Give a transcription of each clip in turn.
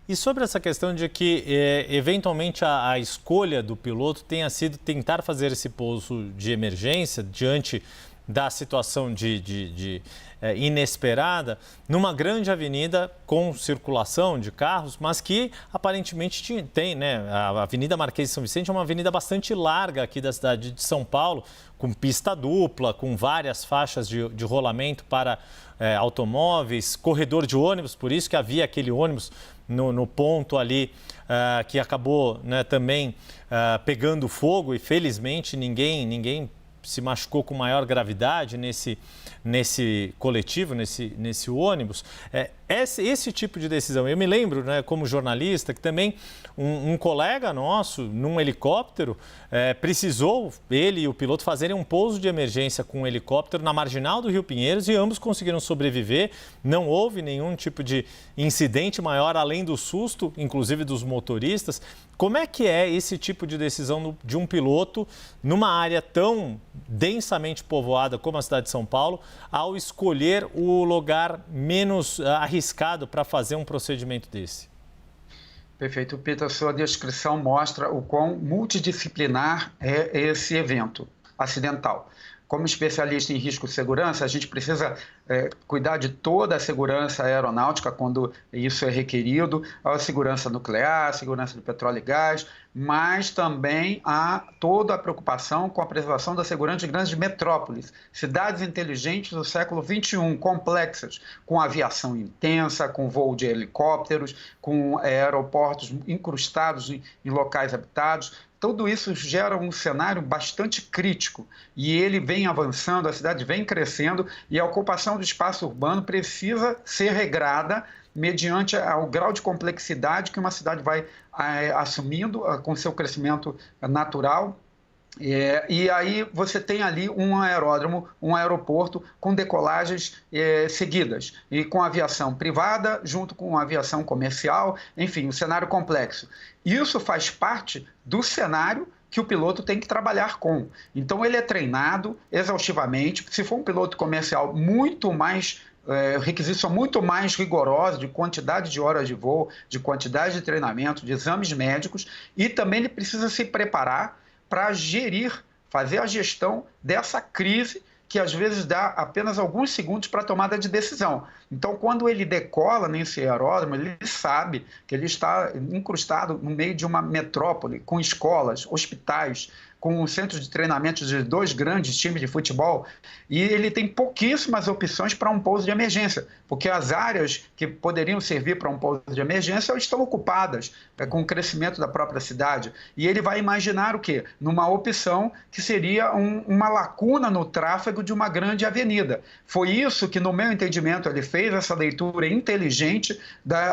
E sobre essa questão de que, eventualmente, a escolha do piloto tenha sido tentar fazer esse pouso de emergência diante da situação inesperada, numa grande avenida com circulação de carros, mas que aparentemente tem, né? A Avenida Marquês de São Vicente é uma avenida bastante larga aqui da cidade de São Paulo, com pista dupla, com várias faixas de rolamento para automóveis, corredor de ônibus, por isso que havia aquele ônibus no ponto ali que acabou, né, também pegando fogo e felizmente ninguém se machucou com maior gravidade nesse coletivo, nesse ônibus. Esse tipo de decisão, eu me lembro, né, como jornalista, que também um colega nosso, num helicóptero, precisou, ele e o piloto, fazerem um pouso de emergência com um helicóptero na marginal do Rio Pinheiros e ambos conseguiram sobreviver. Não houve nenhum tipo de incidente maior, além do susto, inclusive dos motoristas. Como é que é esse tipo de decisão de um piloto numa área tão densamente povoada como a cidade de São Paulo, ao escolher o lugar menos arriscado para fazer um procedimento desse? Perfeito, Peter. Sua descrição mostra o quão multidisciplinar é esse evento acidental. Como especialista em risco e segurança, a gente precisa cuidar de toda a segurança aeronáutica quando isso é requerido, a segurança nuclear, a segurança do petróleo e gás, mas também há toda a preocupação com a preservação da segurança de grandes metrópoles, cidades inteligentes do século XXI, complexas, com aviação intensa, com voo de helicópteros, com aeroportos incrustados em locais habitados. Tudo isso gera um cenário bastante crítico e ele vem avançando, a cidade vem crescendo e a ocupação do espaço urbano precisa ser regrada mediante o grau de complexidade que uma cidade vai assumindo com seu crescimento natural. E aí você tem ali um aeródromo, um aeroporto com decolagens seguidas e com aviação privada junto com aviação comercial, enfim, um cenário complexo. Isso faz parte do cenário que o piloto tem que trabalhar com. Então ele é treinado exaustivamente. Se for um piloto comercial, muito mais requisitos são muito mais rigorosos de quantidade de horas de voo, de quantidade de treinamento, de exames médicos, e também ele precisa se preparar para gerir, fazer a gestão dessa crise que às vezes dá apenas alguns segundos para a tomada de decisão. Então, quando ele decola nesse aeródromo, ele sabe que ele está incrustado no meio de uma metrópole, com escolas, hospitais, com um centro de treinamento de 2 grandes times de futebol, e ele tem pouquíssimas opções para um pouso de emergência, porque as áreas que poderiam servir para um pouso de emergência estão ocupadas com o crescimento da própria cidade. E ele vai imaginar o quê? Numa opção que seria uma lacuna no tráfego de uma grande avenida. Foi isso que, no meu entendimento, ele fez essa leitura inteligente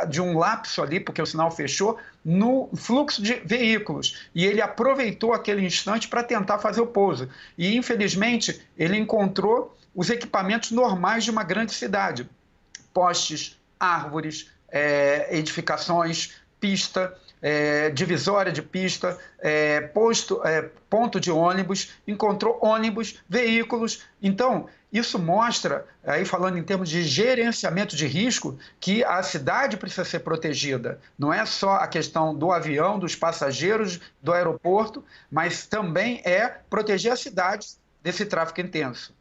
de um lapso ali, porque o sinal fechou, no fluxo de veículos. E ele aproveitou aquele instante para tentar fazer o pouso. E, infelizmente, ele encontrou os equipamentos normais de uma grande cidade. Postes, árvores, edificações, pista, divisória de pista, ponto de ônibus, encontrou ônibus, veículos. Então, isso mostra, aí falando em termos de gerenciamento de risco, que a cidade precisa ser protegida. Não é só a questão do avião, dos passageiros, do aeroporto, mas também é proteger a cidade desse tráfego intenso.